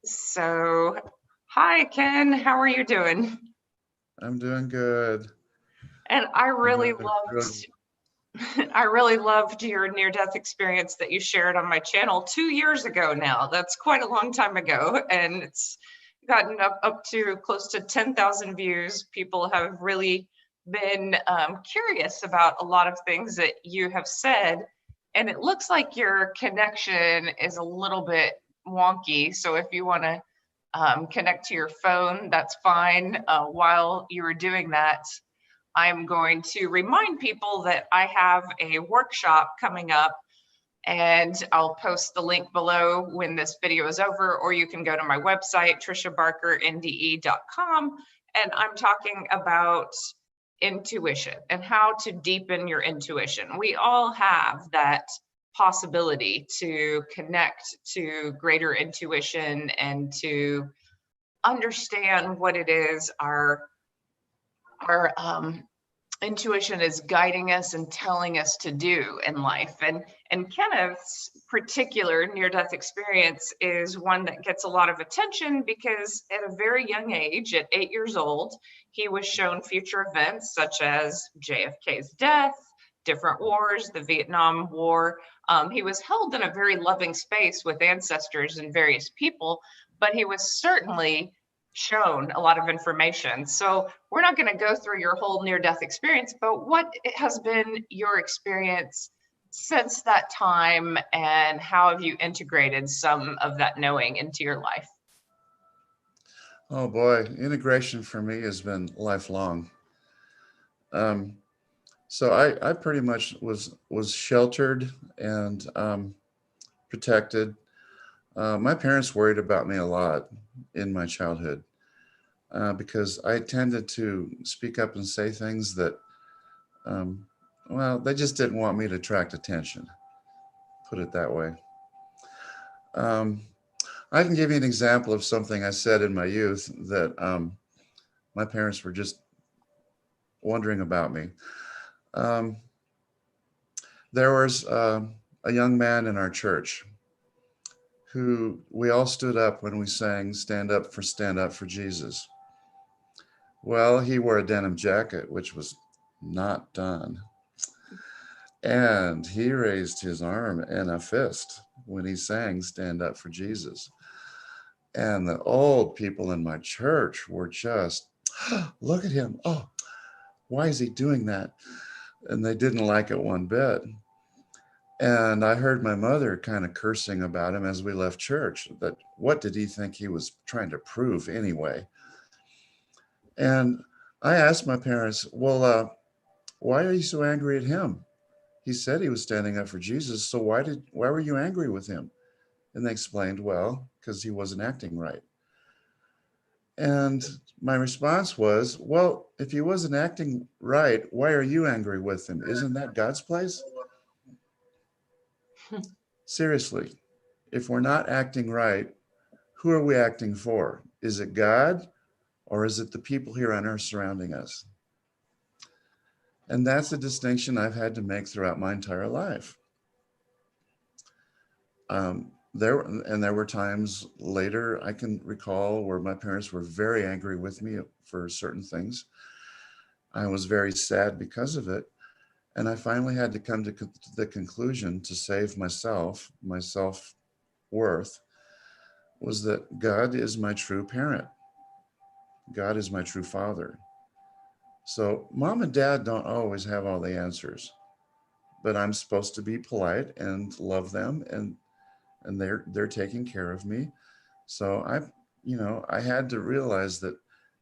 So, hi Ken, how are you doing? I'm doing good. And I I'm really doing loved good. I really loved your near-death experience that you shared on my channel 2 years ago now. That's quite a long time ago, and it's gotten up to close to 10,000 views. People have really been curious about a lot of things that you have said, and it looks like your connection is a little bit wonky. So if you want to connect to your phone, that's fine. While you were doing that, I'm going to remind people that I have a workshop coming up, and I'll post the link below when this video is over, or you can go to my website, trishabarkernde.com, and I'm talking about intuition and how to deepen your intuition. We all have that possibility to connect to greater intuition and to understand what it is our intuition is guiding us and telling us to do in life. And Kenneth's particular near-death experience is one that gets a lot of attention because at a very young age, at 8 years old, he was shown future events such as JFK's death, different wars, the Vietnam War. He was held in a very loving space with ancestors and various people, but he was certainly shown a lot of information. So we're not going to go through your whole near-death experience, but what has been your experience since that time, and how have you integrated some of that knowing into your life? Oh boy, integration for me has been lifelong. Um, so I pretty much was sheltered and protected. My parents worried about me a lot in my childhood because I tended to speak up and say things that, um, well, they just didn't want me to attract attention. Put it that way. Um, I can give you an example of something I said in my youth that my parents were just wondering about me. Um, there was a young man in our church who we all stood up when we sang Stand Up for Jesus. Well, he wore a denim jacket, which was not done. And he raised his arm in a fist when he sang Stand Up for Jesus. And the old people in my church were just, look at him. Oh, why is he doing that? And they didn't like it one bit. And I heard my mother kind of cursing about him as we left church, that what did he think he was trying to prove anyway? And I asked my parents, well, why are you so angry at him? He said he was standing up for Jesus. So why were you angry with him? And they explained, well, because he wasn't acting right. And my response was, well, if he wasn't acting right, why are you angry with him? Isn't that God's place? Seriously, if we're not acting right, who are we acting for? Is it God or is it the people here on earth surrounding us? And that's a distinction I've had to make throughout my entire life. There were times later I can recall where my parents were very angry with me for certain things. I was very sad because of it. And I finally had to come to the conclusion to save myself, my self worth, was that God is my true parent. God is my true father. So mom and dad don't always have all the answers, but I'm supposed to be polite and love them, and they're taking care of me. So I had to realize that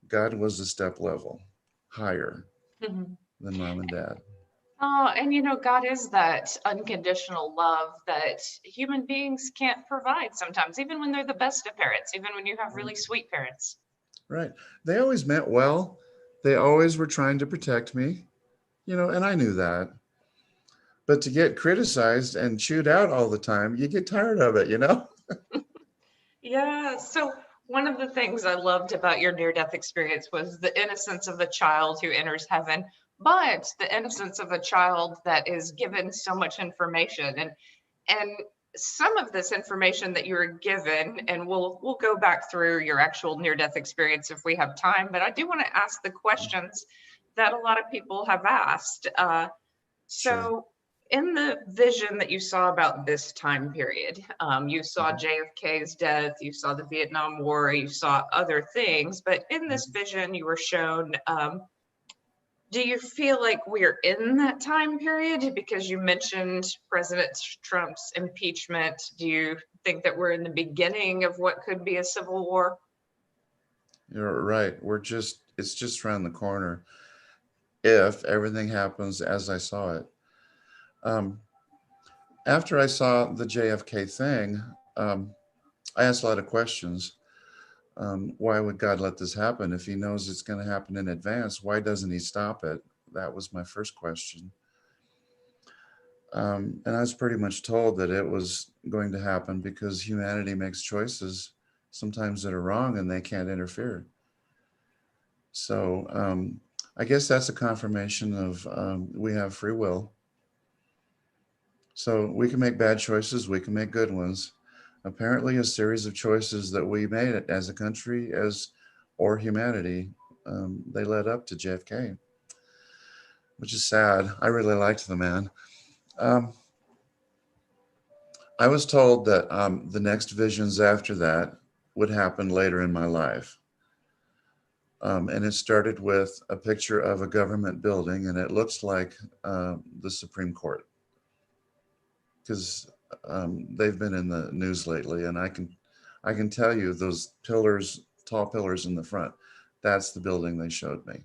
God was a step level higher Mhm. than mom and dad. Oh, and God is that unconditional love that human beings can't provide sometimes, even when they're the best of parents, even when you have really sweet parents. Right. They always meant well. They always were trying to protect me, and I knew that. But to get criticized and chewed out all the time, you get tired of it. Yeah. So one of the things I loved about your near-death experience was the innocence of the child who enters heaven, but the innocence of a child that is given so much information. And some of this information that you were given, and we'll go back through your actual near-death experience if we have time, but I do want to ask the questions that a lot of people have asked. Sure. So in the vision that you saw about this time period, you saw Mhm. JFK's death, you saw the Vietnam War, you saw other things, but in this Mhm. vision you were shown, do you feel like we're in that time period? Because you mentioned President Trump's impeachment. Do you think that we're in the beginning of what could be a civil war? You're right. It's just around the corner if everything happens as I saw it. Um, After I saw the JFK thing, I asked a lot of questions. Why would God let this happen? If he knows it's going to happen in advance, why doesn't he stop it? That was my first question. And I was pretty much told that it was going to happen because humanity makes choices sometimes that are wrong and they can't interfere. So I guess that's a confirmation of we have free will. So we can make bad choices, we can make good ones. Apparently, a series of choices that we made as a country, as or humanity, they led up to JFK, which is sad. I really liked the man. Um, I was told that the next visions after that would happen later in my life. And it started with a picture of a government building, and it looks like the Supreme Court because they've been in the news lately, and I can tell you those pillars, tall pillars in the front, that's the building they showed me.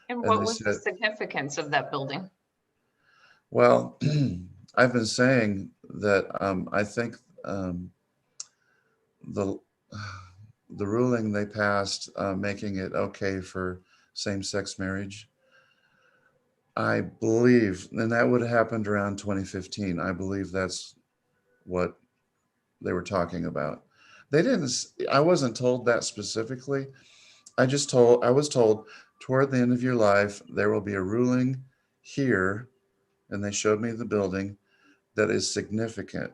And And what they was the said, significance of that building? well, I've been saying that I think the the ruling they passed making it okay for same-sex marriage, I believe, and that would have happened around 2015. I believe that's what they were talking about. They didn't, I wasn't told that specifically. I was told toward the end of your life, there will be a ruling here, and they showed me the building that is significant,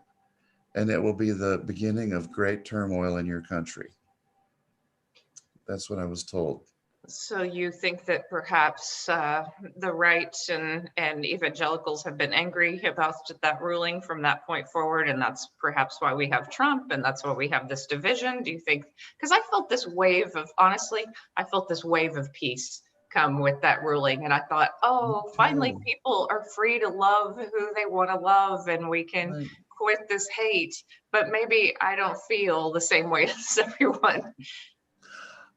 and it will be the beginning of great turmoil in your country. That's what I was told. So you think that perhaps the right and evangelicals have been angry about that ruling from that point forward, and that's perhaps why we have Trump, and that's why we have this division? Do you think? Because I felt this wave of, honestly, I felt this wave of peace come with that ruling, and I thought, Me oh, finally, too. people are free to love who they want to love, and we can Right. quit this hate. But maybe I don't feel the same way as everyone.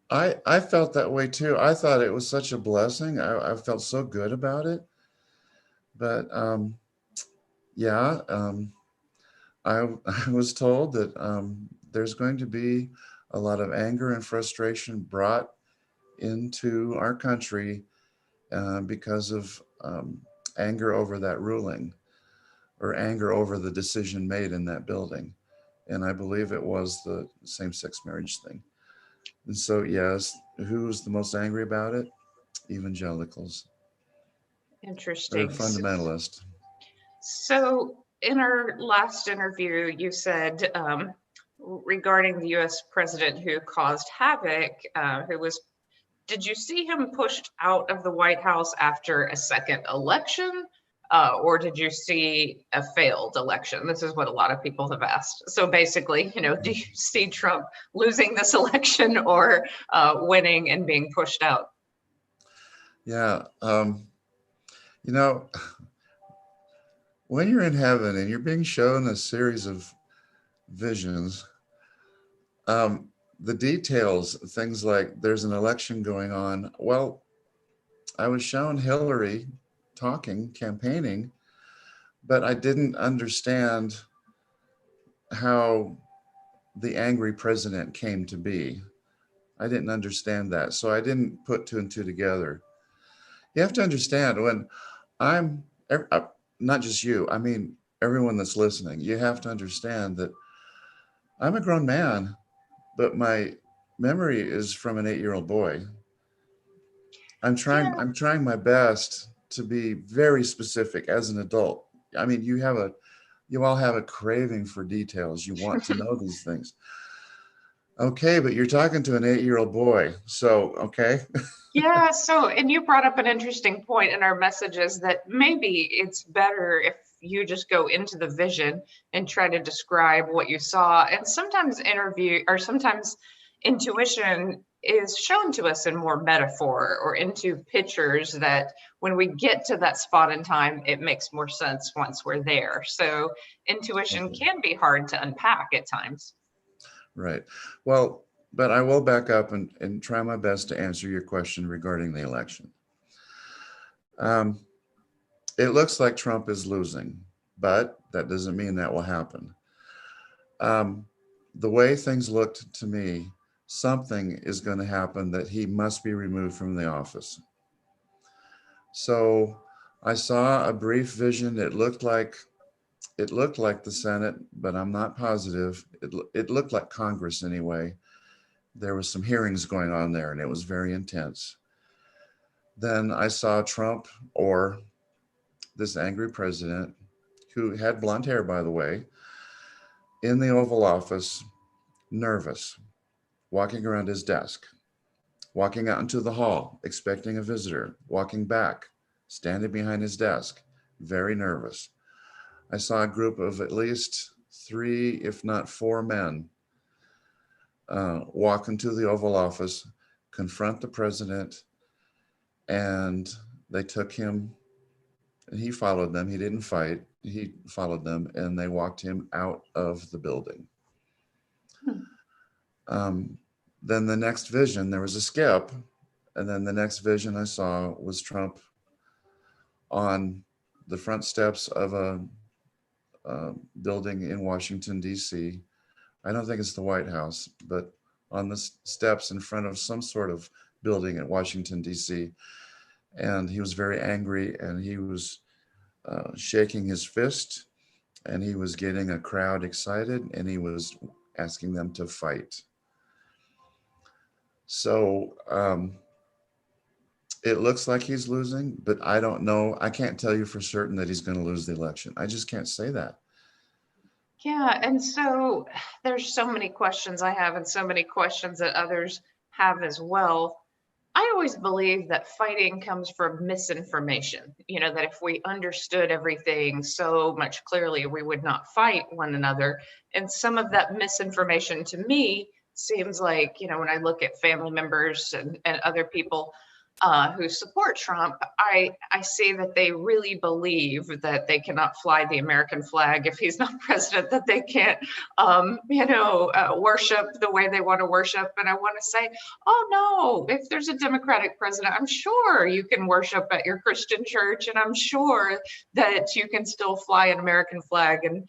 I felt that way too. I thought it was such a blessing. I felt so good about it. But yeah, I was told that there's going to be a lot of anger and frustration brought into our country because of anger over that ruling or anger over the decision made in that building. And I believe it was the same sex marriage thing. And so, yes, who's the most angry about it? Evangelicals or Interesting. fundamentalist. So, in our last interview, you said regarding the US president who caused havoc, who was, did you see him pushed out of the White House after a second election? Or did you see a failed election? This is what a lot of people have asked. So basically, do you see Trump losing this election or winning and being pushed out? Yeah. You know, when you're in heaven and you're being shown a series of visions, um, the details, things like there's an election going on. Well, I was shown Hillary talking, campaigning, but I didn't understand how the angry president came to be. I didn't understand that. So I didn't put two and two together. You have to understand when I'm not just you, I mean, everyone that's listening, you have to understand that I'm a grown man, but my memory is from an 8-year-old boy. Yeah. I'm trying my best to be very specific as an adult. I mean, you have You all have a craving for details. You want to know these things. Okay, but you're talking to an 8-year-old boy. So, okay. Yeah, so, and you brought up an interesting point in our messages that maybe it's better if you just go into the vision and try to describe what you saw. And sometimes sometimes intuition is shown to us in more metaphor or into pictures that when we get to that spot in time, it makes more sense once we're there. So intuition Okay. can be hard to unpack at times. Right. Well, but I will back up and try my best to answer your question regarding the election. Um, it looks like Trump is losing, but that doesn't mean that will happen. Um, the way things looked to me, something is going to happen that he must be removed from the office. So I saw a brief vision. It looked like the Senate, but I'm not positive. It looked like Congress anyway. There was some hearings going on there, and it was very intense. Then I saw Trump, or this angry president, who had blonde hair, by the way, in the Oval Office, nervous, walking around his desk, walking out into the hall, expecting a visitor, walking back, standing behind his desk, very nervous. I saw a group of at least 3, if not 4 men walk into the Oval Office, confront the president, and they took him, and he followed them. He didn't fight. He followed them, and they walked him out of the building. Hmm. Then the next vision, there was a skip, and then the next vision I saw was Trump on the front steps of a building in Washington, D.C. I don't think it's the White House, but on the steps in front of some sort of building at Washington, D.C. And he was very angry, and he was shaking his fist, and he was getting a crowd excited, and he was asking them to fight. So it looks like he's losing, but I don't know. I can't tell you for certain that he's going to lose the election. I just can't say that. Yeah, and so there's so many questions I have and so many questions that others have as well. I always believe that fighting comes from misinformation. That if we understood everything so much clearly, we would not fight one another. And some of that misinformation to me seems like, when I look at family members and other people who support Trump, I see that they really believe that they cannot fly the American flag if he's not president, that they can't, worship the way they want to worship. And I want to say, oh no, if there's a Democratic president, I'm sure you can worship at your Christian church, and I'm sure that you can still fly an American flag. And,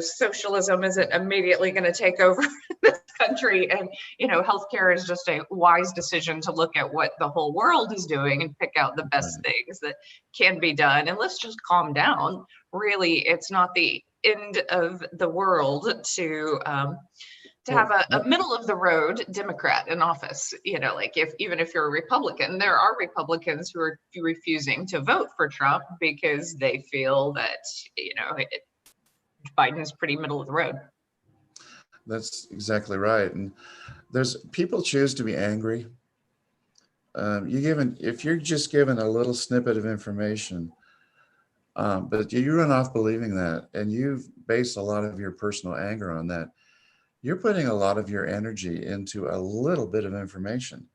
socialism isn't immediately going to take over this country. And, healthcare is just a wise decision to look at what the whole world is doing and pick out the best Right. things that can be done. And let's just calm down. Really, it's not the end of the world to have Well, a middle of the road Democrat in office. Like even if you're a Republican, there are Republicans who are refusing to vote for Trump because they feel that, Biden's pretty middle of the road. that's exactly right. And there's people choose to be angry. If you're just given a little snippet of information, but you run off believing that, and you base a lot of your personal anger on that, you're putting a lot of your energy into a little bit of information.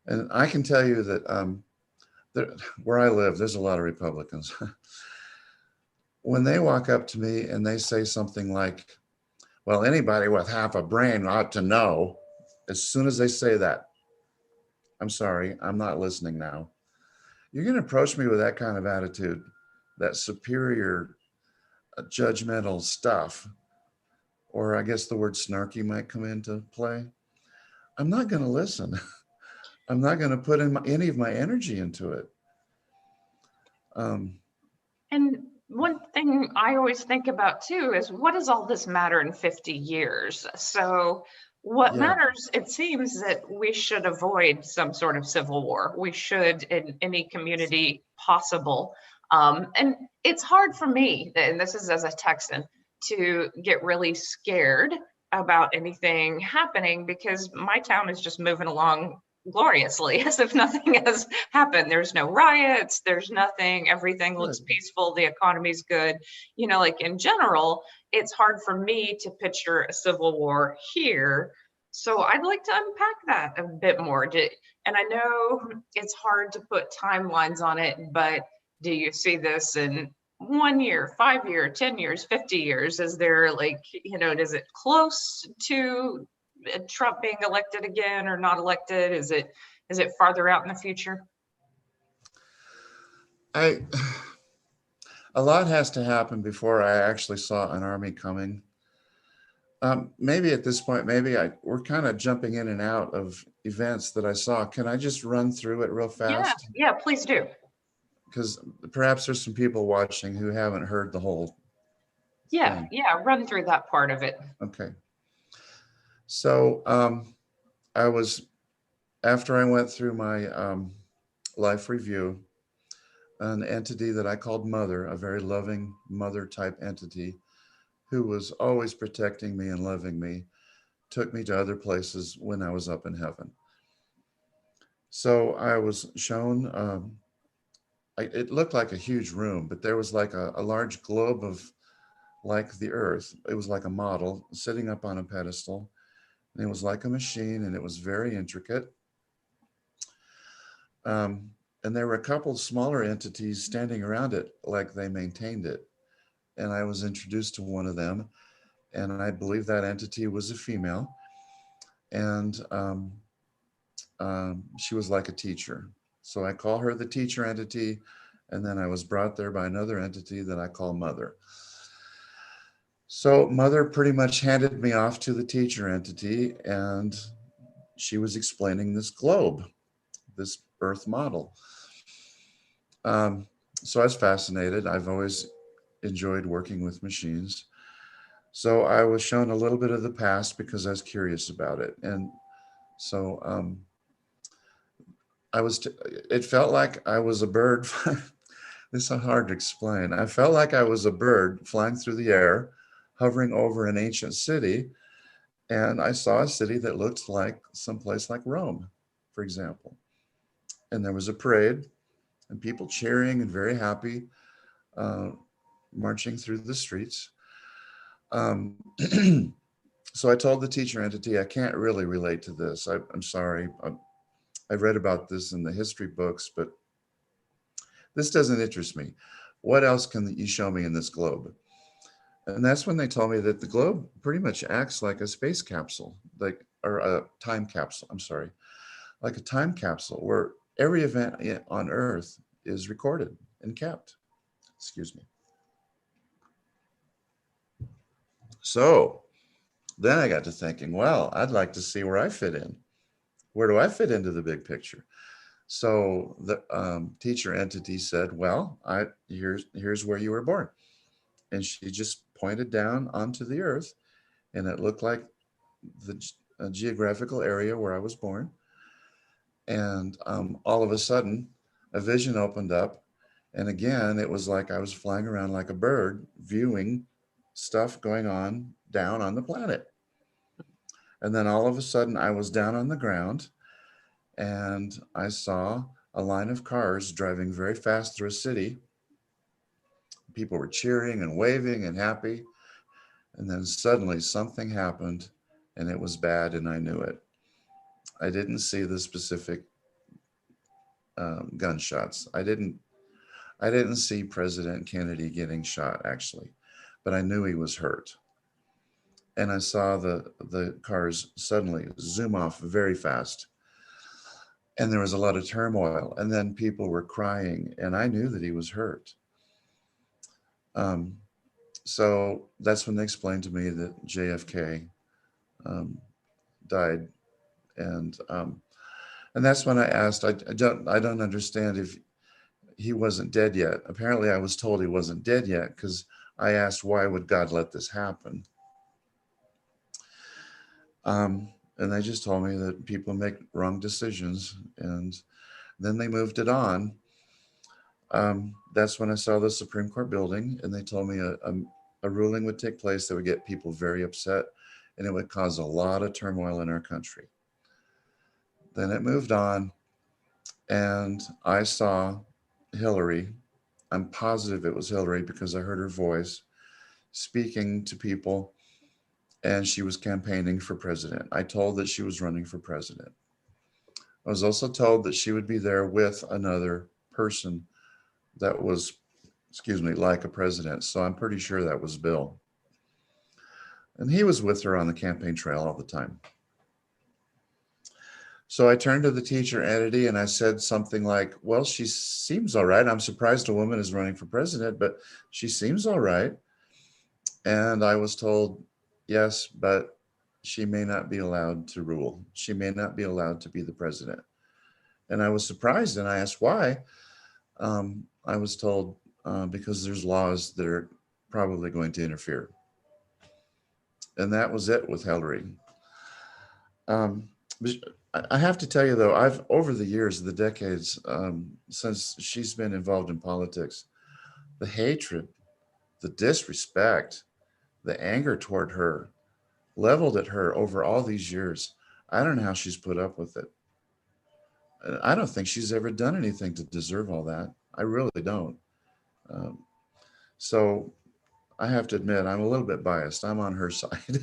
And I can tell you that where I live, there's a lot of Republicans. When they walk up to me and they say something like, well, anybody with half a brain ought to know, as soon as they say that, I'm sorry, I'm not listening now. You're going to approach me with that kind of attitude, that superior, judgmental stuff, or I guess the word snarky might come into play. I'm not going to listen. I'm not going to put any of my energy into it. And one thing I always think about too is, what does all this matter in 50 years? So what Yeah, matters, it seems that we should avoid some sort of civil war. We should, in any community possible, And it's hard for me, and this is as a Texan, to get really scared about anything happening because my town is just moving along gloriously as if nothing has happened. There's no riots, there's nothing, everything looks Good. peaceful, the economy's good. You know, like in general, it's hard for me to picture a civil war here. So I'd like to unpack that a bit more. And I know it's hard to put timelines on it, but do you see this in 1 year, 5 year, 10 years, 50 years? Is there like, you know, is it close to Trump being elected again or not elected? Is it farther out in the future? I a lot has to happen before I actually saw an army coming. Maybe at this point, we're kind of jumping in and out of events that I saw. Can I just run through it real Yeah, fast? yeah, please do. Because perhaps there's some people watching who haven't heard the whole Yeah, thing. yeah, run through that part of it. Okay. So I was, after I went through my life review, an entity that I called Mother, a very loving mother type entity who was always protecting me and loving me, took me to other places when I was up in heaven. So I was shown, it looked like a huge room, but there was like a large globe of like the earth. It was like a model sitting up on a pedestal. And it was like a machine and it was very intricate. And there were a couple smaller entities standing around it like they maintained it. And I was introduced to one of them. And I believe that entity was a female. And she was like a teacher. So I call her the teacher entity. And then I was brought there by another entity that I call Mother. So Mother pretty much handed me off to the teacher entity, and she was explaining this globe, this Earth model. Um, so I was fascinated. I've always enjoyed working with machines. So I was shown a little bit of the past because I was curious about it. And so it felt like I was a bird. This is hard to explain. I felt like I was a bird flying through the air, hovering over an ancient city. And I saw a city that looked like someplace like Rome, for example. And there was a parade and people cheering and very happy, uh, marching through the streets. Um, so I told the teacher entity, I can't really relate to this. I'm sorry. I've read about this in the history books, but this doesn't interest me. What else can you show me in this globe? And that's when they told me that the globe pretty much acts like a space capsule, or a time capsule, I'm sorry, like a time capsule where every event on Earth is recorded and kept. Excuse me. So then I got to thinking, well, I'd like to see where I fit in. Where do I fit into the big picture? So the teacher entity said, well, here's where you were born. And she just pointed down onto the earth, and it looked like the geographical area where I was born. And all of a sudden, a vision opened up. And again, it was like I was flying around like a bird, viewing stuff going on down on the planet. And then all of a sudden, I was down on the ground and I saw a line of cars driving very fast through a city. People were cheering and waving and happy. And then suddenly something happened and it was bad and I knew it. I didn't see the specific gunshots. I didn't see President Kennedy getting shot actually, but I knew he was hurt. And I saw the cars suddenly zoom off very fast. And there was a lot of turmoil. And then people were crying, and I knew that he was hurt. Um, so that's when they explained to me that JFK um, died, and that's when I asked. I don't understand if he wasn't dead yet. Apparently, I was told he wasn't dead yet because I asked, why would God let this happen? And they just told me that people make wrong decisions, and then they moved it on. That's when I saw the Supreme Court building, and they told me a ruling would take place that would get people very upset, and it would cause a lot of turmoil in our country. Then it moved on, and I saw Hillary. I'm positive it was Hillary because I heard her voice speaking to people, and she was campaigning for president. I told that she was running for president. I was also told that she would be there with another person that was, excuse me, like a president. So I'm pretty sure that was Bill. And he was with her on the campaign trail all the time. So I turned to the teacher entity and I said something like, well, she seems all right. I'm surprised a woman is running for president, but she seems all right. And I was told, yes, but she may not be allowed to rule. She may not be allowed to be the president. And I was surprised and I asked why. I was told because there's laws that are probably going to interfere. And that was it with Hillary. Um, I have to tell you though, I've over the years, the decades since she's been involved in politics, the hatred, the disrespect, the anger toward her, leveled at her over all these years. I don't know how she's put up with it. I don't think she's ever done anything to deserve all that. I really don't. Um, so I have to admit, I'm a little bit biased. I'm on her side.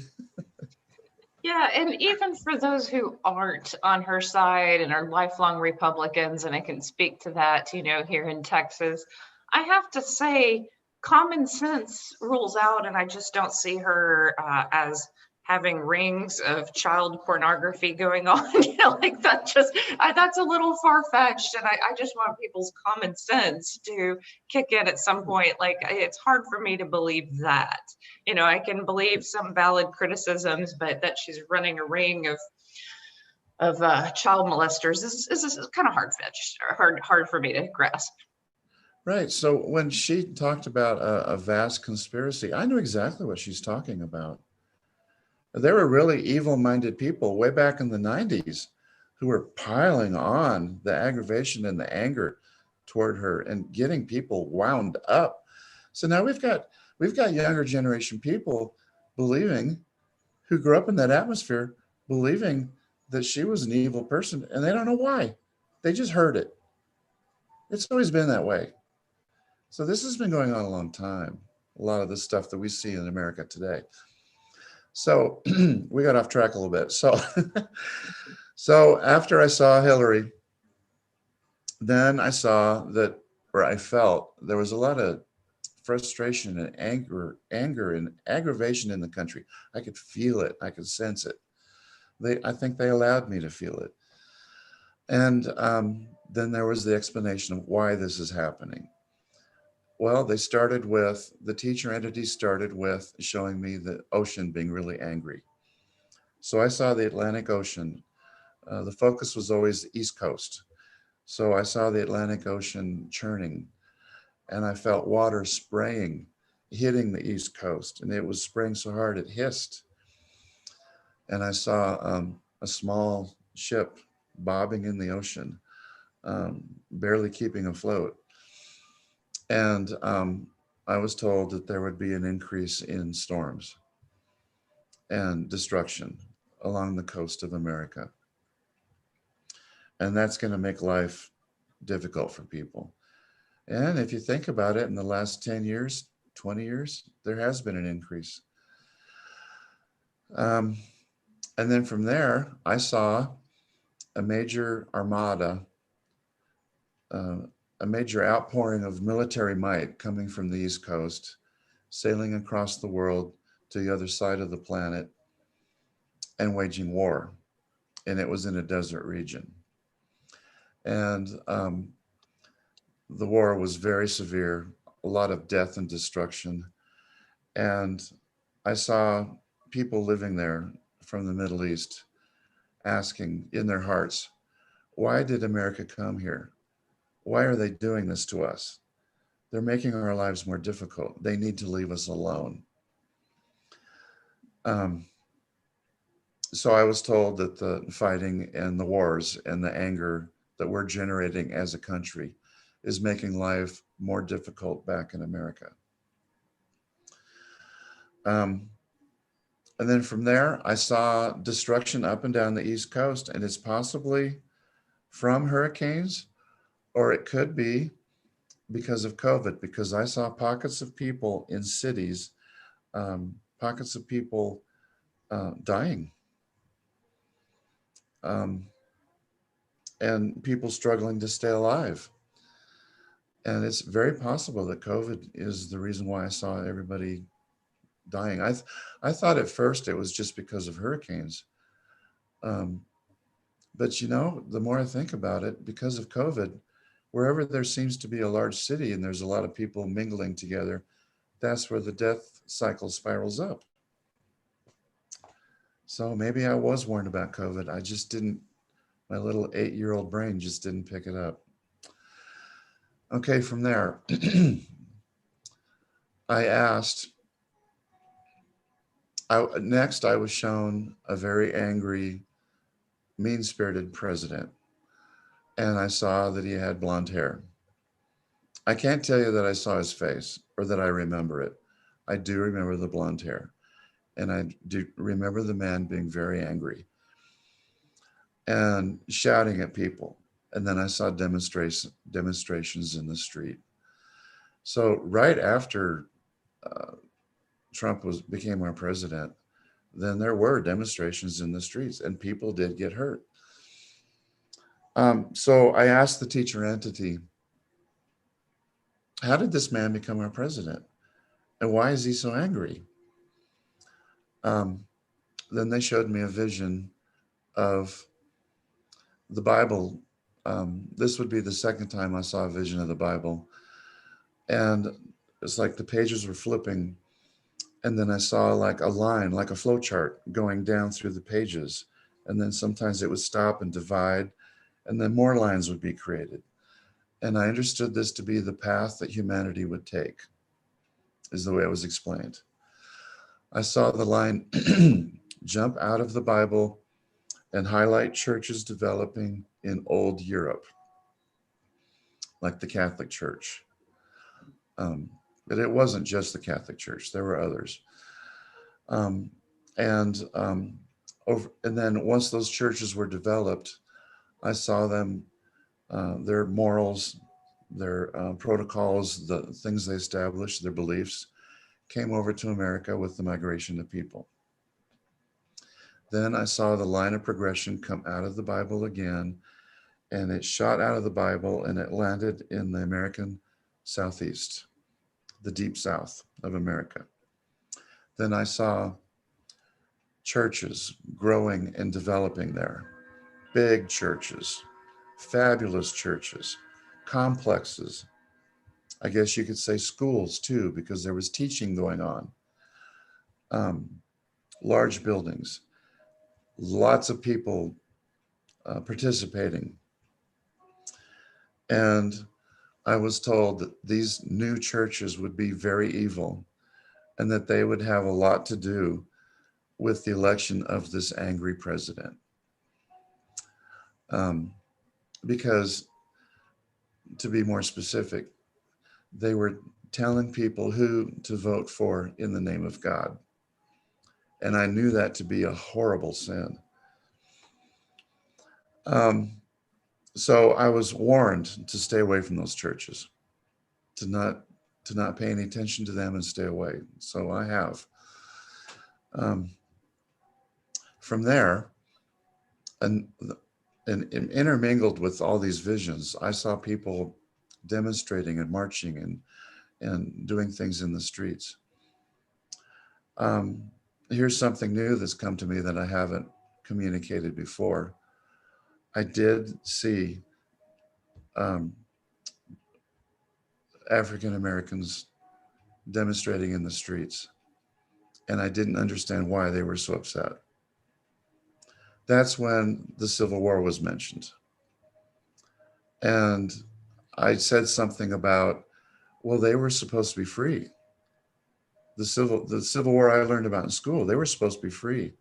Yeah, and even for those who aren't on her side and are lifelong Republicans, and I can speak to that, here in Texas, I have to say common sense rules out, and I just don't see her as having rings of child pornography going on. Like that's a little far-fetched, and I just want people's common sense to kick in at some point. Like, it's hard for me to believe that. I can believe some valid criticisms, but that she's running a ring of child molesters is kind of hard-fetched, or hard for me to grasp. Right. So when she talked about a vast conspiracy, I knew exactly what she's talking about. There were really evil-minded people way back in the 90s who were piling on the aggravation and the anger toward her and getting people wound up. So now we've got younger generation people believing, who grew up in that atmosphere, believing that she was an evil person, and they don't know why. They just heard it. It's always been that way. So this has been going on a long time. A lot of the stuff that we see in America today. So we got off track a little bit. So after I saw Hillary, then I saw that, or I felt there was a lot of frustration and anger and aggravation in the country. I could feel it. I could sense it. I think they allowed me to feel it. And then there was the explanation of why this is happening. Well, the teacher entity started with showing me the ocean being really angry. So I saw the Atlantic Ocean. The focus was always the East Coast. So I saw the Atlantic Ocean churning, and I felt water spraying, hitting the East Coast, and it was spraying so hard it hissed. And I saw a small ship bobbing in the ocean, barely keeping afloat. And I was told that there would be an increase in storms and destruction along the coast of America. And that's going to make life difficult for people. And if you think about it, in the last 10 years, 20 years, there has been an increase. And then from there, I saw a major armada, a major outpouring of military might coming from the East Coast, sailing across the world to the other side of the planet and waging war. And it was in a desert region. And the war was very severe, a lot of death and destruction. And I saw people living there from the Middle East asking in their hearts, why did America come here? Why are they doing this to us? They're making our lives more difficult. They need to leave us alone. So I was told that the fighting and the wars and the anger that we're generating as a country is making life more difficult back in America. And then from there, I saw destruction up and down the East Coast, and it's possibly from hurricanes, or it could be because of COVID, because I saw pockets of people in cities, pockets of people dying, and people struggling to stay alive. And it's very possible that COVID is the reason why I saw everybody dying. I thought at first it was just because of hurricanes. But you know, the more I think about it, because of COVID, wherever there seems to be a large city and there's a lot of people mingling together, that's where the death cycle spirals up. So maybe I was warned about COVID. I just didn't, my little 8-year-old brain just didn't pick it up. Okay, from there, next I was shown a very angry, mean-spirited president, and I saw that he had blonde hair. I can't tell you that I saw his face or that I remember it. I do remember the blonde hair, and I do remember the man being very angry and shouting at people. And then I saw demonstrations in the street. So right after Trump became our president, then there were demonstrations in the streets, and people did get hurt. So I asked the teacher entity, how did this man become our president? And why is he so angry? Then they showed me a vision of the Bible. This would be the second time I saw a vision of the Bible. And it's like the pages were flipping. And then I saw like a line, like a flow chart going down through the pages. And then sometimes it would stop and divide, and then more lines would be created. And I understood this to be the path that humanity would take, is the way it was explained. I saw the line jump out of the Bible and highlight churches developing in old Europe, like the Catholic Church. But it wasn't just the Catholic Church, there were others. And then once those churches were developed, I saw them, their morals, their protocols, the things they established, their beliefs, came over to America with the migration of people. Then I saw the line of progression come out of the Bible again, and it shot out of the Bible and it landed in the American Southeast, the deep South of America. Then I saw churches growing and developing there, big churches, fabulous churches, complexes. I guess you could say schools too, because there was teaching going on. Large buildings, lots of people participating. And I was told that these new churches would be very evil and that they would have a lot to do with the election of this angry president. Because, to be more specific, they were telling people who to vote for in the name of God. And I knew that to be a horrible sin. So I was warned to stay away from those churches, to not pay any attention to them and stay away. So I have. From there, and intermingled with all these visions, I saw people demonstrating and marching and doing things in the streets. Here's something new that's come to me that I haven't communicated before. I did see African Americans demonstrating in the streets, and I didn't understand why they were so upset. That's when the Civil War was mentioned. And I said something about, well, they were supposed to be free. The Civil War I learned about in school, they were supposed to be free.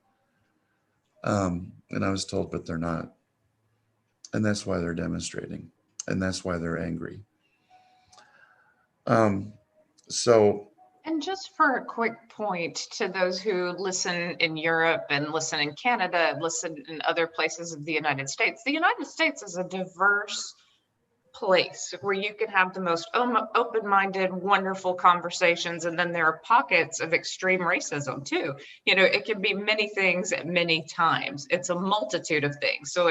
And I was told, but they're not. And that's why they're demonstrating. And that's why they're angry. Um, so And just for a quick point to those who listen in Europe and listen in Canada, listen in other places of the United States is a diverse place where you can have the most open-minded, wonderful conversations. And then there are pockets of extreme racism too. It can be many things at many times. It's a multitude of things. So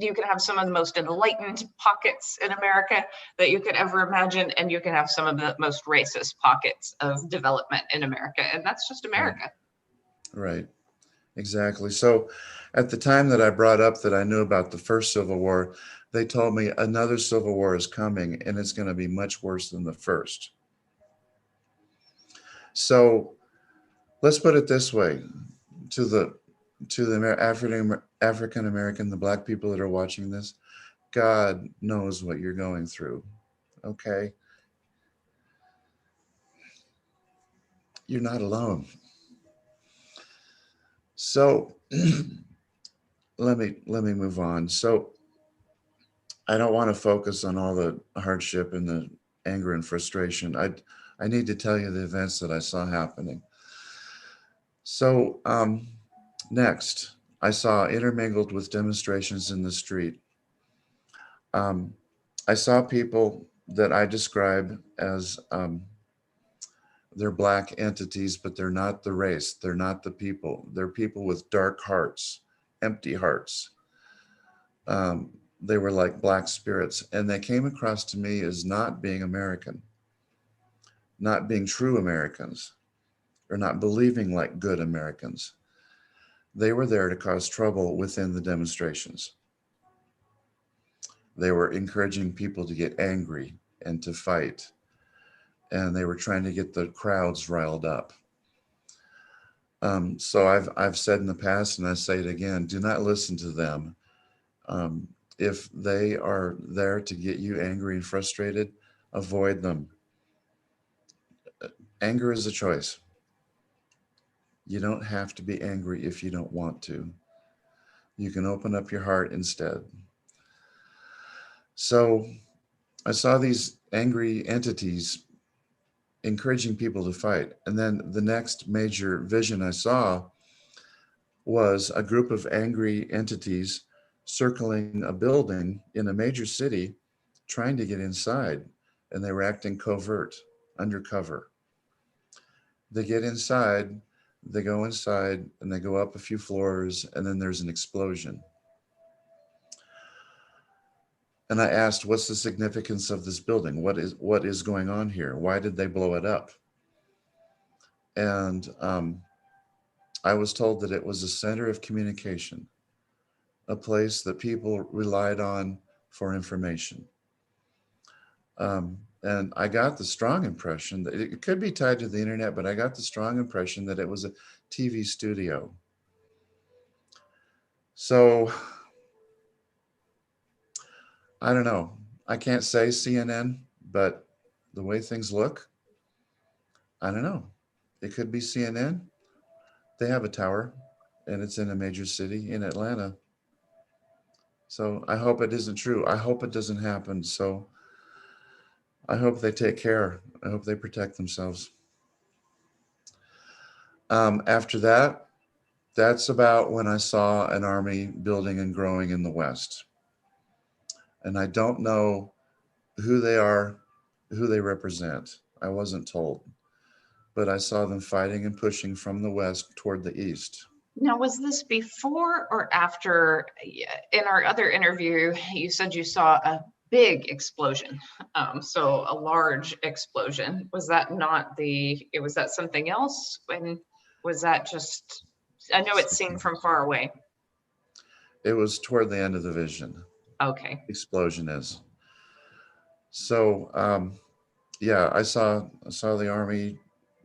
you can have some of the most enlightened pockets in America that you could ever imagine, and you can have some of the most racist pockets of development in America. And that's just right, America. right, exactly. So at the time that I brought up that I knew about the first Civil War, they told me another Civil War is coming and it's going to be much worse than the first. So let's put it this way to the African American, the black people that are watching this, God knows what you're going through. Okay, you're not alone. So let me move on. So I don't want to focus on all the hardship and the anger and frustration. I need to tell you the events that I saw happening. So next, I saw intermingled with demonstrations in the street. Um, I saw people that I describe as they're black entities, but they're not the race. They're not the people. They're people with dark hearts, empty hearts. Um, they were like black spirits, and they came across to me as not being American, not being true Americans, or not believing like good Americans. They were there to cause trouble within the demonstrations. They were encouraging people to get angry and to fight, and they were trying to get the crowds riled up. So I've said in the past, and I say it again: do not listen to them. Um, if they are there to get you angry and frustrated, avoid them. Anger is a choice. You don't have to be angry if you don't want to. You can open up your heart instead. So I saw these angry entities encouraging people to fight. And then the next major vision I saw was a group of angry entities circling a building in a major city trying to get inside. And they were acting covert, undercover. They get inside, they go inside, and they go up a few floors, and then there's an explosion. And I asked, what's the significance of this building? What is going on here? Why did they blow it up? And I was told that it was a center of communication, a place that people relied on for information. And I got the strong impression that it could be tied to the internet, but I got the strong impression that it was a TV studio. So I don't know. I can't say CNN, but the way things look, I don't know. It could be CNN. They have a tower and it's in a major city in Atlanta. So I hope it isn't true. I hope it doesn't happen. So I hope they take care. I hope they protect themselves. After that, that's about when I saw an army building and growing in the West. And I don't know who they are, who they represent. I wasn't told, but I saw them fighting and pushing from the West toward the East. Now, was this before or after? In our other interview, you said you saw a big explosion. So a large explosion. Was that not was that something else? And was that just, I know it's seen from far away. It was toward the end of the vision. Okay. Explosion is. So yeah, I saw the army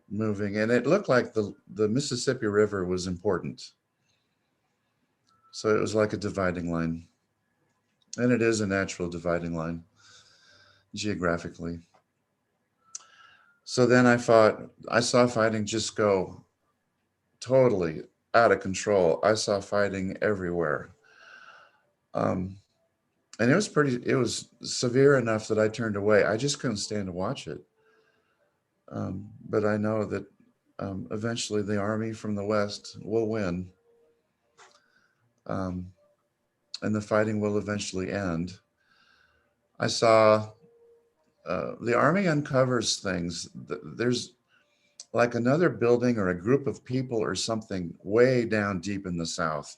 moving, and it looked like the Mississippi River was important. So it was like a dividing line, and it is a natural dividing line geographically. So then I saw fighting just go totally out of control. I saw fighting everywhere. Um, And it was severe enough that I turned away. I just couldn't stand to watch it. But I know that eventually the army from the West will win, um, and the fighting will eventually end. I saw the army uncovers things. There's like another building or a group of people or something way down deep in the South.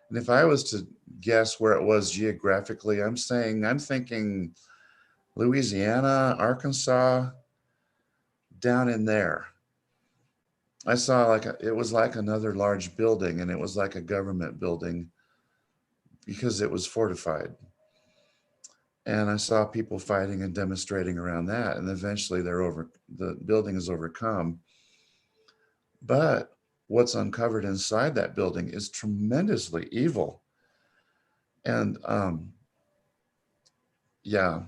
And if I was to guess where it was geographically, I'm thinking Louisiana, Arkansas, down in there. I saw it was like another large building, and it was like a government building because it was fortified. And I saw people fighting and demonstrating around that, and eventually the building is overcome. But what's uncovered inside that building is tremendously evil. And yeah,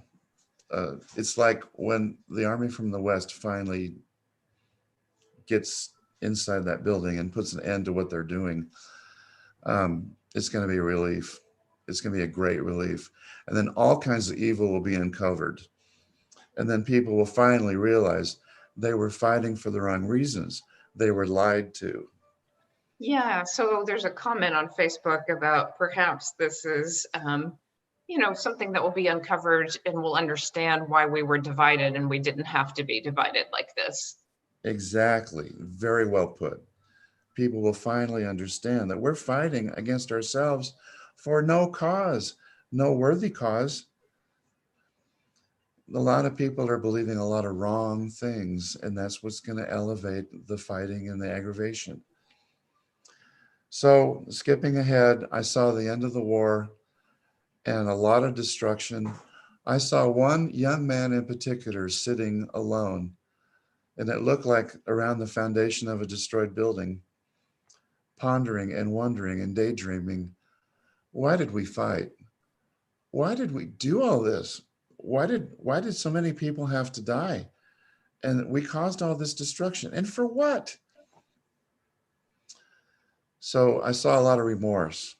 it's like when the army from the West finally gets inside that building and puts an end to what they're doing, it's going to be a relief. It's going to be a great relief. And then all kinds of evil will be uncovered. And then people will finally realize they were fighting for the wrong reasons. They were lied to. Yeah, so there's a comment on Facebook about perhaps this is, something that will be uncovered and we'll understand why we were divided and we didn't have to be divided like this. Exactly. Very well put. People will finally understand that we're fighting against ourselves for no cause, no worthy cause. A lot of people are believing a lot of wrong things, and that's what's going to elevate the fighting and the aggravation. So, skipping ahead, I saw the end of the war and a lot of destruction. I saw one young man in particular sitting alone, and it looked like around the foundation of a destroyed building, pondering and wondering and daydreaming. Why did we fight? Why did we do all this? Why did so many people have to die? And we caused all this destruction. And for what? So I saw a lot of remorse.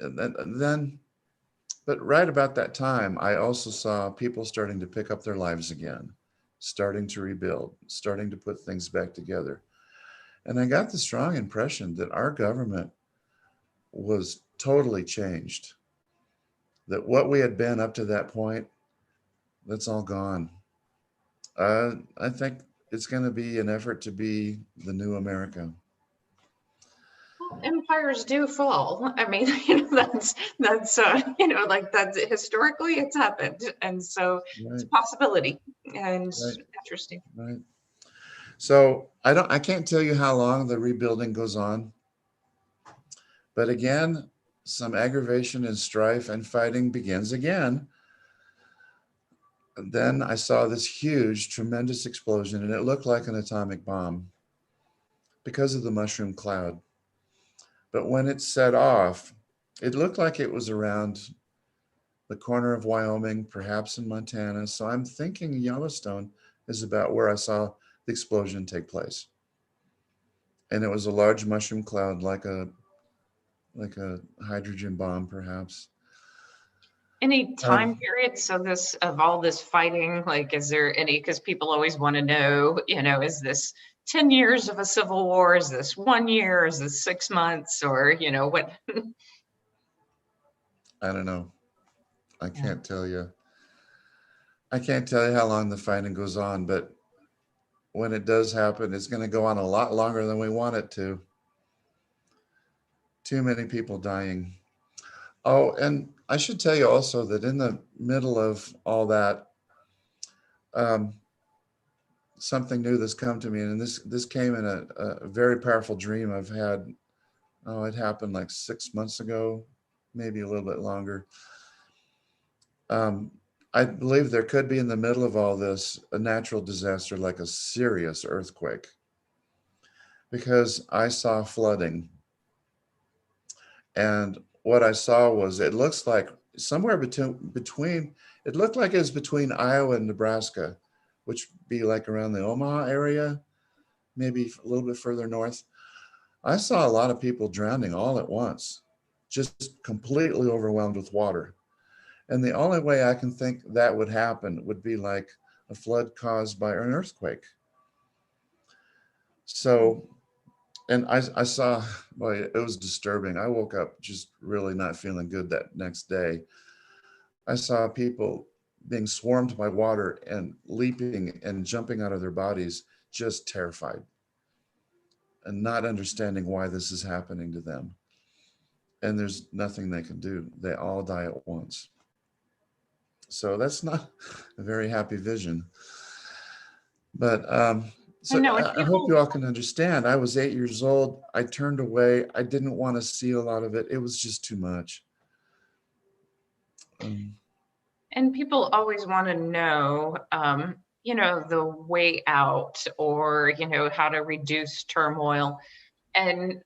And then, but right about that time, I also saw people starting to pick up their lives again, starting to rebuild, starting to put things back together. And I got the strong impression that our government was totally changed, that what we had been up to that point, that's all gone. I think it's going to be an effort to be the new America. Well, empires do fall. I mean, like that's historically it's happened. And so it's a Right, possibility and right, interesting. right. So I can't tell you how long the rebuilding goes on, but again, some aggravation and strife and fighting begins again. And then I saw this huge, tremendous explosion, and it looked like an atomic bomb because of the mushroom cloud. But when it set off, it looked like it was around the corner of Wyoming, perhaps in Montana. So I'm thinking Yellowstone is about where I saw the explosion take place. And it was a large mushroom cloud, like a hydrogen bomb, perhaps. Any time Um, period? So this of all this fighting, like, is there any? Because people always want to know, is this 10 years of a civil war? Is this 1 year? Is this 6 months? Or, what? I don't know. I Yeah. can't tell you. I can't tell you how long the fighting goes on, but when it does happen, it's going to go on a lot longer than we want it to. Too many people dying. Oh, and I should tell you also that in the middle of all that, um, something new that's come to me, and this came in a very powerful dream I've had. Oh, it happened like 6 months ago, maybe a little bit longer. Um, I believe there could be in the middle of all this a natural disaster like a serious earthquake because I saw flooding. And what I saw was it looks like somewhere between it looked like it was between Iowa and Nebraska, which would be like around the Omaha area, maybe a little bit further north. I saw a lot of people drowning all at once, just completely overwhelmed with water. And the only way I can think that would happen would be like a flood caused by an earthquake. So, and I saw, boy, it was disturbing. I woke up just really not feeling good that next day. I saw people being swarmed by water and leaping and jumping out of their bodies, just terrified and not understanding why this is happening to them. And there's nothing they can do. They all die at once. So that's not a very happy vision. But I so know, and I hope people you all can understand. I was 8 years old. I turned away. I didn't want to see a lot of it. It was just too much. and people always want to know, you know, the way out, or, you know, how to reduce turmoil. And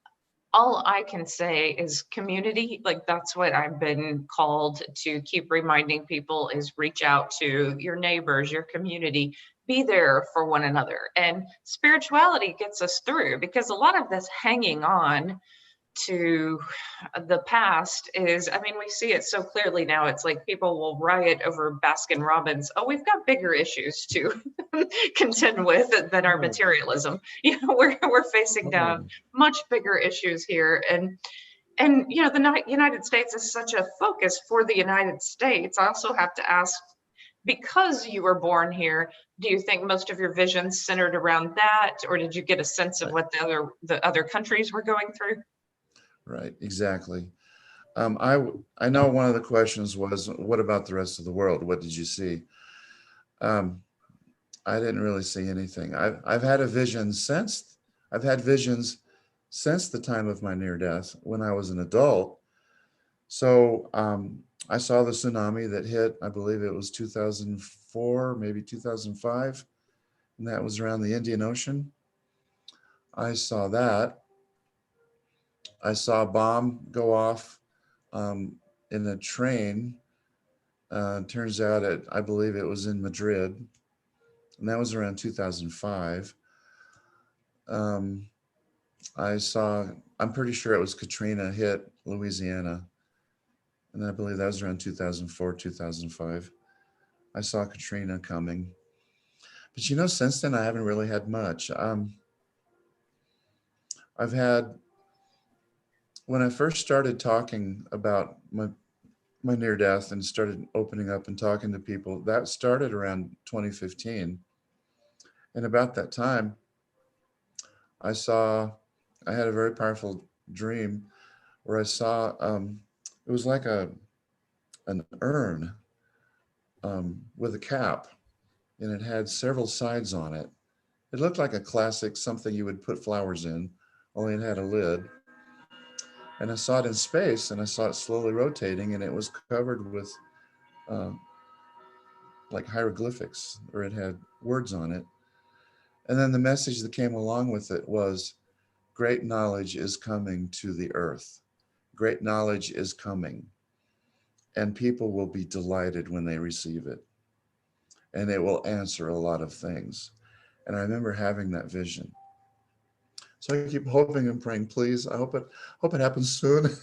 all I can say is community. Like, that's what I've been called to keep reminding people, is reach out to your neighbors, your community, be there for one another. And spirituality gets us through, because a lot of this hanging on to the past is, I mean, we see it so clearly now. It's like people will riot over Baskin Robbins. Oh, we've got bigger issues to contend with than our materialism. You know, we're facing down much bigger issues here. And you know, the United States is such a focus for the United States. I also have to ask, because you were born here, do you think most of your visions centered around that, or did you get a sense of what the other countries were going through? Right, exactly. I know one of the questions was, what about the rest of the world? What did you see? I didn't really see anything. I've had visions since the time of my near death when I was an adult. So I saw the tsunami that hit, I believe it was 2004, maybe 2005, and that was around the Indian Ocean. I saw that. I saw a bomb go off in a train. Turns out I believe it was in Madrid, and that was around 2005. I'm pretty sure it was Katrina hit Louisiana, and I believe that was around 2004, 2005. I saw Katrina coming. But you know, since then, I haven't really had much. I've had, when I first started talking about my near death and started opening up and talking to people, that started around 2015. And about that time, I had a very powerful dream where I saw, it was like an urn with a cap, and it had several sides on it. It looked like a classic, something you would put flowers in, only it had a lid. And I saw it in space, and I saw it slowly rotating, and it was covered with um, like hieroglyphics, or it had words on it. And then the message that came along with it was, great knowledge is coming to the earth. Great knowledge is coming, and people will be delighted when they receive it. And it will answer a lot of things. And I remember having that vision. So I keep hoping and praying, please. I hope it happens soon.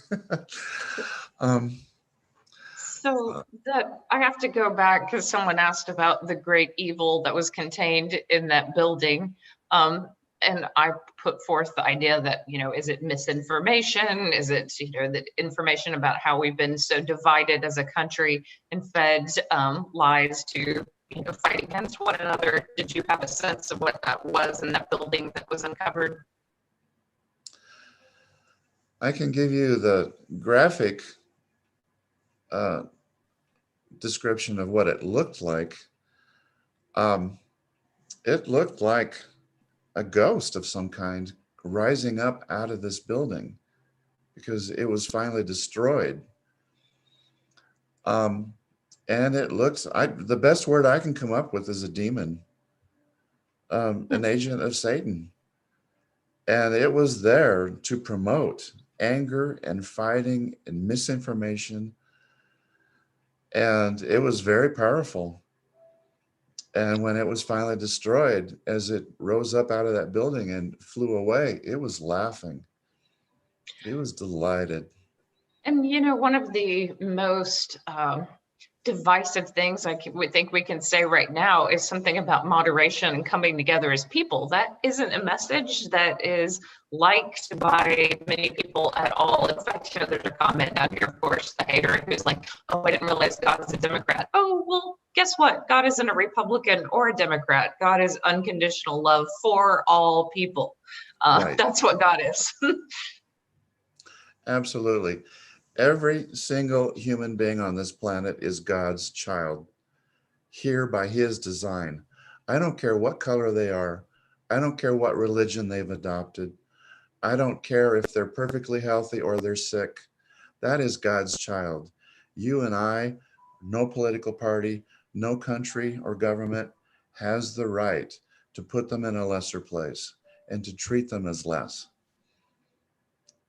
So that I have to go back, because someone asked about the great evil that was contained in that building. And I put forth the idea that, you know, is it misinformation? Is it, you know, the information about how we've been so divided as a country and fed lies to, you know, fight against one another? Did you have a sense of what that was in that building that was uncovered? I can give you the graphic description of what it looked like. It looked like a ghost of some kind rising up out of this building because it was finally destroyed. And it looks, the best word I can come up with is a demon, an agent of Satan. And it was there to promote anger and fighting and misinformation. And it was very powerful. And when it was finally destroyed, as it rose up out of that building and flew away, it was laughing. It was delighted. And, you know, one of the most divisive things we think we can say right now is something about moderation and coming together as people. That isn't a message that is liked by many people at all. In fact, there's a comment down here, of course, the hater who's like, oh, I didn't realize God is a Democrat. Oh, well, guess what? God isn't a Republican or a Democrat. God is unconditional love for all people. Right. That's what God is. Absolutely. Every single human being on this planet is God's child, here by his design. I don't care what color they are. I don't care what religion they've adopted. I don't care if they're perfectly healthy or they're sick. That is God's child. You and I, no political party, no country or government has the right to put them in a lesser place and to treat them as less.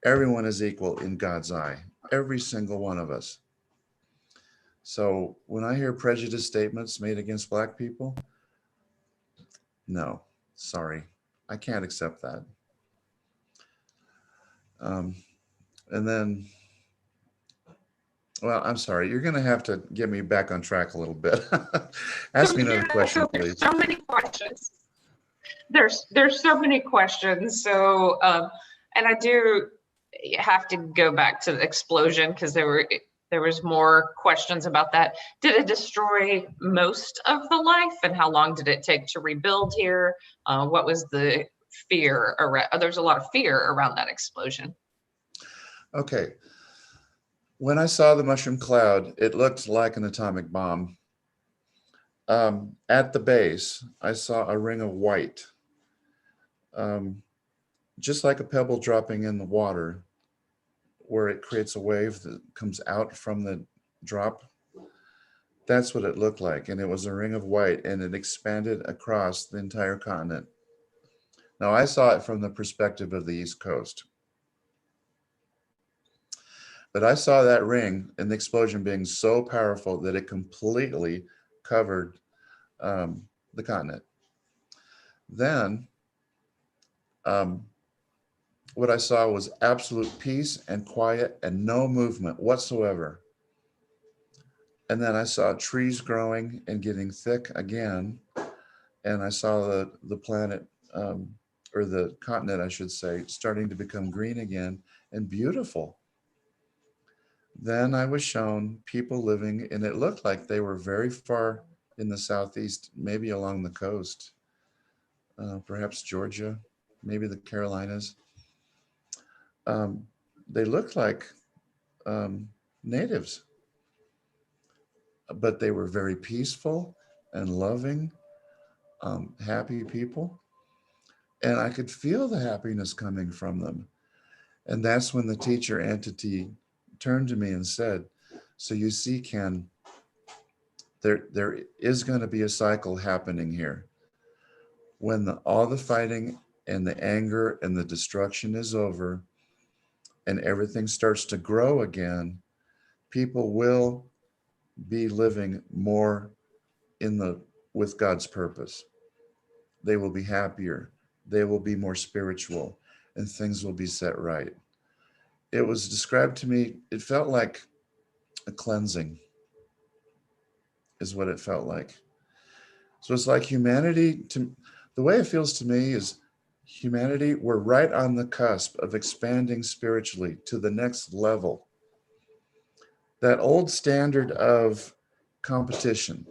Everyone is equal in God's eye, every single one of us. So when I hear prejudiced statements made against Black people, no, sorry, I can't accept that. Um, and then, well, I'm sorry, you're going to have to get me back on track a little bit. Ask me another question, please. There's so many questions. There's so many questions. So, and I do have to go back to the explosion because there was more questions about that. Did it destroy most of the life, and how long did it take to rebuild here? What was the fear around? There's a lot of fear around that explosion. Okay. When I saw the mushroom cloud, it looked like an atomic bomb. At the base, I saw a ring of white, just like a pebble dropping in the water, where it creates a wave that comes out from the drop. That's what it looked like. And it was a ring of white, and it expanded across the entire continent. Now, I saw it from the perspective of the East Coast. But I saw that ring and the explosion being so powerful that it completely covered the continent. Then what I saw was absolute peace and quiet and no movement whatsoever. And then I saw trees growing and getting thick again. And I saw the planet, or the continent, I should say, starting to become green again and beautiful. Then I was shown people living, and it looked like they were very far in the southeast, maybe along the coast, perhaps Georgia, maybe the Carolinas. They looked like natives, but they were very peaceful and loving, happy people. And I could feel the happiness coming from them. And that's when the teacher entity turned to me and said, so you see, Ken, there is going to be a cycle happening here. When all the fighting and the anger and the destruction is over and everything starts to grow again, people will be living more with God's purpose. They will be happier. They will be more spiritual, and things will be set right. It was described to me, it felt like a cleansing is what it felt like. So it's like humanity, the way it feels to me is humanity, we're right on the cusp of expanding spiritually to the next level. That old standard of competition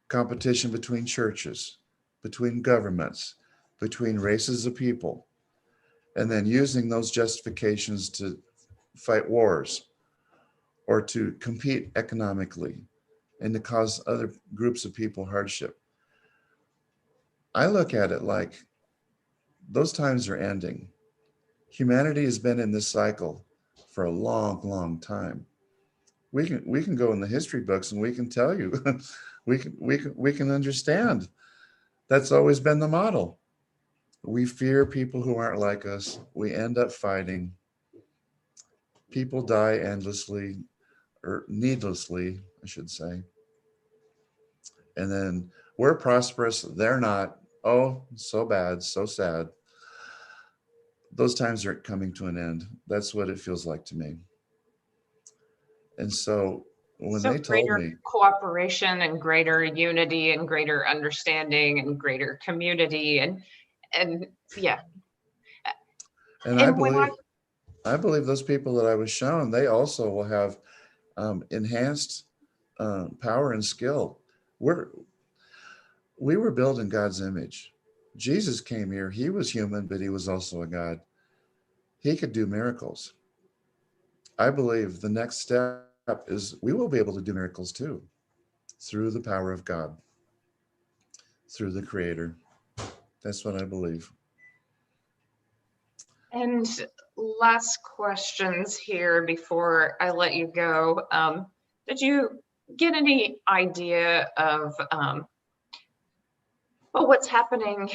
between churches, between governments, between races of people, and then using those justifications to fight wars or to compete economically and to cause other groups of people hardship. I look at it like those times are ending. Humanity has been in this cycle for a long, long time. We can go in the history books and we can tell you, we can understand. That's always been the model. We fear people who aren't like us. We end up fighting. People die endlessly, or needlessly, I should say. And then we're prosperous, they're not. Oh, so bad, so sad. Those times are coming to an end. That's what it feels like to me. And so when So they told greater me, cooperation and greater unity and greater understanding and greater community and yeah. and And when I believe those people that I was shown, they also will have enhanced power and skill. We're we were built in God's image. Jesus came here. He was human, but he was also a God. He could do miracles. I believe the next step is we will be able to do miracles too through the power of God, through the Creator. That's what I believe. and last questions here before I let you go. Did you get any idea of well, what's happening?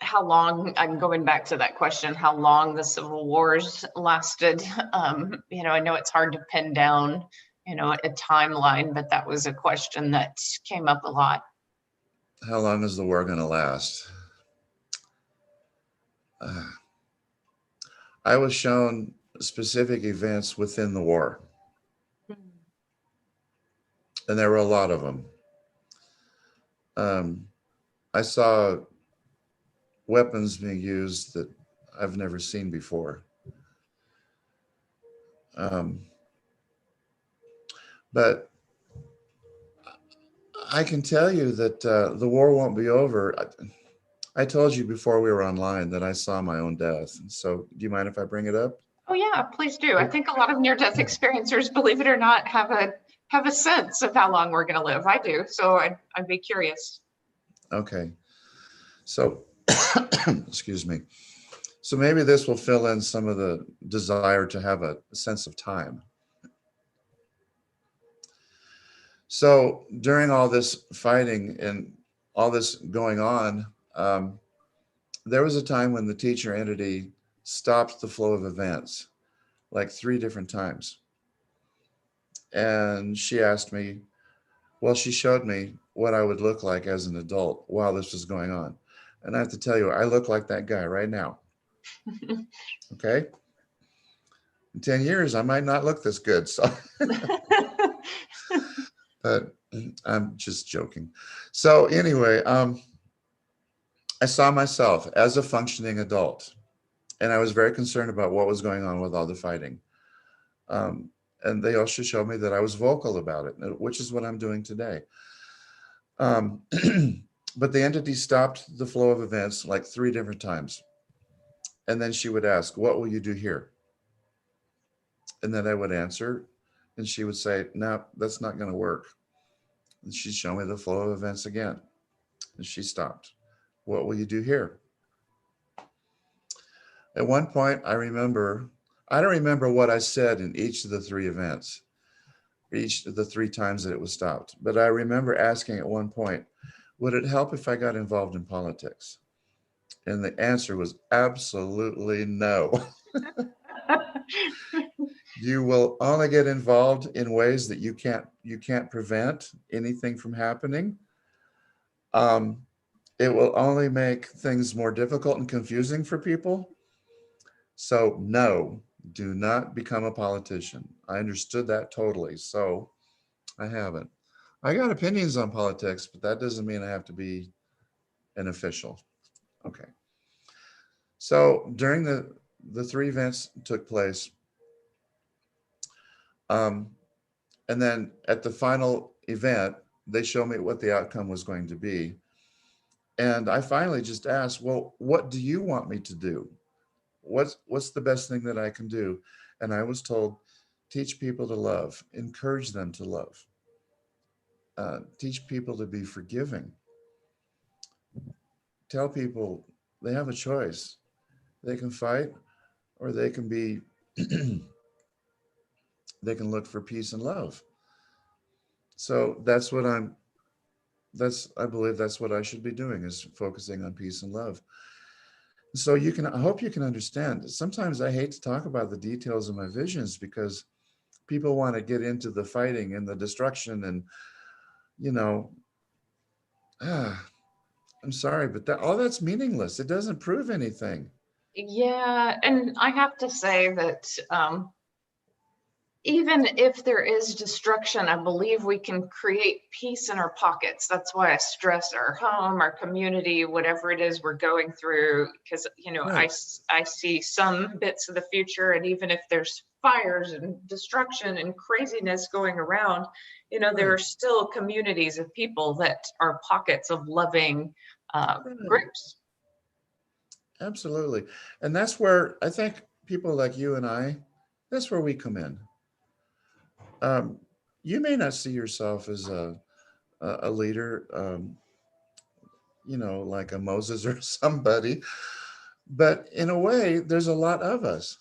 How long, I'm going back to that question, how long the civil wars lasted. I know it's hard to pin down, a timeline, but that was a question that came up a lot. How long is the war going to last? I was shown specific events within the war, and there were a lot of them. I saw weapons being used that I've never seen before. But I can tell you that the war won't be over. I told you before we were online that I saw my own death. So do you mind if I bring it up? Oh yeah, please do. I think a lot of near-death experiencers, believe it or not, have a sense of how long we're going to live. I do, so I'd be curious. Okay. So, excuse me. So maybe this will fill in some of the desire to have a sense of time. So during all this fighting and all this going on, there was a time when the teacher entity stopped the flow of events, like 3 different times. And she asked me, well, she showed me what I would look like as an adult while this was going on. And I have to tell you, I look like that guy right now. Okay. In 10 years, I might not look this good. So, but I'm just joking. So anyway, I saw myself as a functioning adult, and I was very concerned about what was going on with all the fighting. And they also showed me that I was vocal about it, which is what I'm doing today. But the entity stopped the flow of events like 3 different times. And then she would ask, what will you do here? And then I would answer, and she would say, no, that's not going to work. And she'd show me the flow of events again. And she stopped. What will you do here? At one point, I don't remember what I said in each of the 3 events, each of the 3 times that it was stopped. But I remember asking at one point, would it help if I got involved in politics? And the answer was absolutely no. You will only get involved in ways that you can't prevent anything from happening. It will only make things more difficult and confusing for people. So no, do not become a politician. I understood that totally. So I haven't. I got opinions on politics, but that doesn't mean I have to be an official. Okay. So during the 3 events took place, and then at the final event, they showed me what the outcome was going to be. And I finally just asked, well, what do you want me to do? What's the best thing that I can do? And I was told, teach people to love, encourage them to love, teach people to be forgiving, tell people they have a choice. They can fight, or they can be, they can look for peace and love. So I believe that's what I should be doing, is focusing on peace and love. So I hope you can understand. Sometimes I hate to talk about the details of my visions because people want to get into the fighting and the destruction and, you know, I'm sorry, but all that's meaningless. It doesn't prove anything. Yeah, and I have to say that even if there is destruction, I believe we can create peace in our pockets. That's why I stress our home, our community, whatever it is we're going through, because, you know, Right. I see some bits of the future, and even if there's fires and destruction and craziness going around, you know, there Right. are still communities of people that are pockets of loving Right. groups. Absolutely. And that's where I think people like you and I, that's where we come in. Um, you may not see yourself as a leader, like a Moses or somebody, but in a way, there's a lot of us.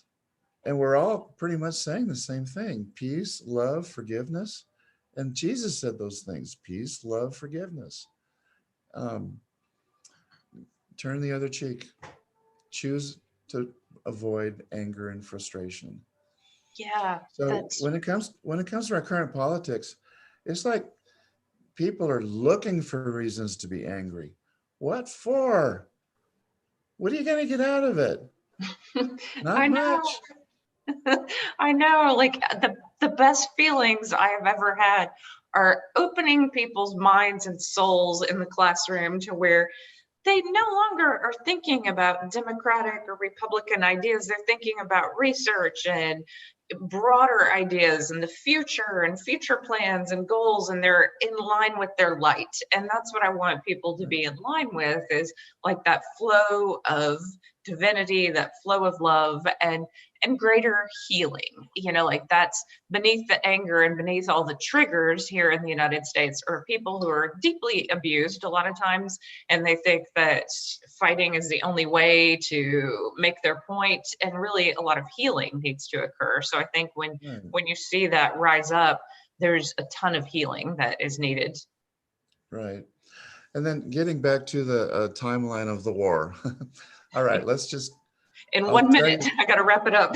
And we're all pretty much saying the same thing: peace, love, forgiveness. And Jesus said those things: peace, love, forgiveness. Um, turn the other cheek. Choose to avoid anger and frustration. Yeah, So that's when it comes to our current politics, it's like people are looking for reasons to be angry. What for? What are you going to get out of it? Not I know. much. I know, like the best feelings I have ever had are opening people's minds and souls in the classroom to where they no longer are thinking about Democratic or Republican ideas. They're thinking about research and broader ideas and the future and future plans and goals, and they're in line with their light. And that's what I want people to be in line with, is like that flow of divinity, that flow of love, and greater healing. You know, like that's beneath the anger and beneath all the triggers here in the United States are people who are deeply abused a lot of times, and they think that fighting is the only way to make their point, and really a lot of healing needs to occur. So I think Right. when you see that rise up, there's a ton of healing that is needed. Right. And then getting back to the timeline of the war. All right, In I'll one tell minute, you. I got to wrap it up.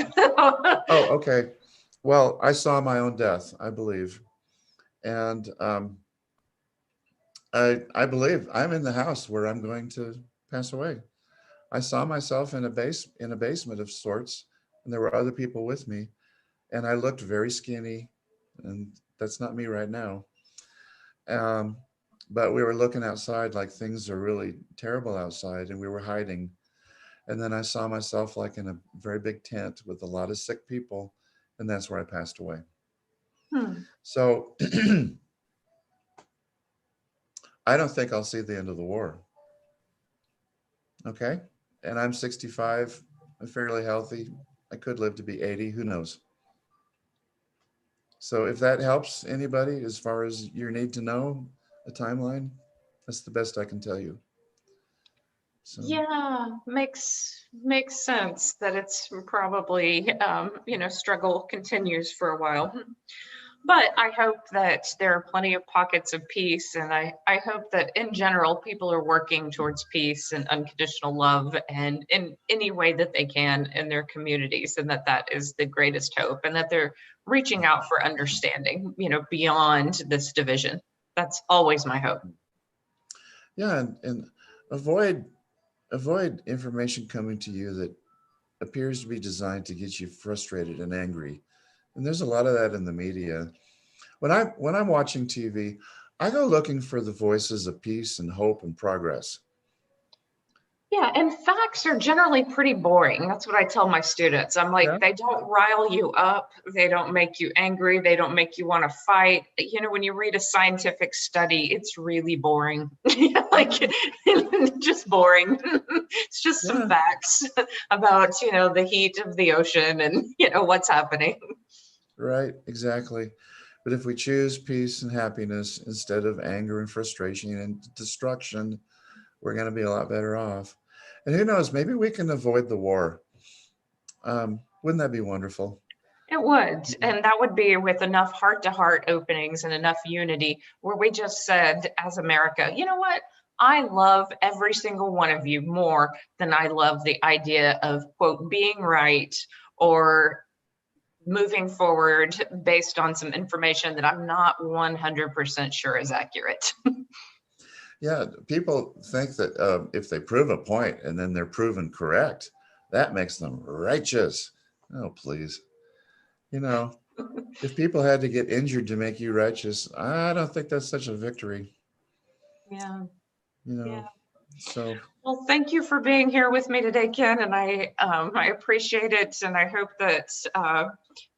Oh, okay. Well, I saw my own death, I believe. And I believe I'm in the house where I'm going to pass away. I saw myself in a basement of sorts, and there were other people with me, and I looked very skinny, and that's not me right now. Um, but we were looking outside like things are really terrible outside, and we were hiding. And then I saw myself like in a very big tent with a lot of sick people, and that's where I passed away. Hmm. So I don't think I'll see the end of the war. Okay. And I'm 65. I'm fairly healthy. I could live to be 80. Who knows? So if that helps anybody as far as your need to know a timeline, that's the best I can tell you. So, Yeah, makes sense that it's probably you know, struggle continues for a while. But I hope that there are plenty of pockets of peace, and I hope that in general people are working towards peace and unconditional love, and in any way that they can in their communities, and that that is the greatest hope, and that they're reaching out for understanding, you know, beyond this division. That's always my hope. yeah, and avoid avoid information coming to you that appears to be designed to get you frustrated and angry. And there's a lot of that in the media. When I'm watching TV, I go looking for the voices of peace and hope and progress. Yeah, and facts are generally pretty boring. That's what I tell my students. I'm like, Yeah. they don't rile you up. They don't make you angry. They don't make you want to fight. You know, when you read a scientific study, it's really boring. Like, just boring. It's just some Yeah. facts about, you know, the heat of the ocean and, you know, what's happening. Right, exactly. But if we choose peace and happiness instead of anger and frustration and destruction, we're going to be a lot better off. And who knows, maybe we can avoid the war. Wouldn't that be wonderful? It would. And that would be with enough heart to heart openings and enough unity where we just said, as America, you know what? I love every single one of you more than I love the idea of, quote, being right or moving forward based on some information that I'm not 100% sure is accurate. Yeah, people think that if they prove a point and then they're proven correct, that makes them righteous. Oh, please. You know, if people had to get injured to make you righteous, I don't think that's such a victory. Yeah. You know, Yeah. so Well, thank you for being here with me today, Ken, and I appreciate it, and I hope that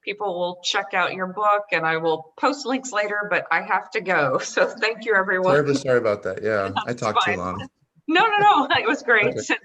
people will check out your book, and I will post links later, but I have to go. So thank you, everyone. terribly sorry about that. Yeah, I It's talked too fine. long. No, it was great. Okay.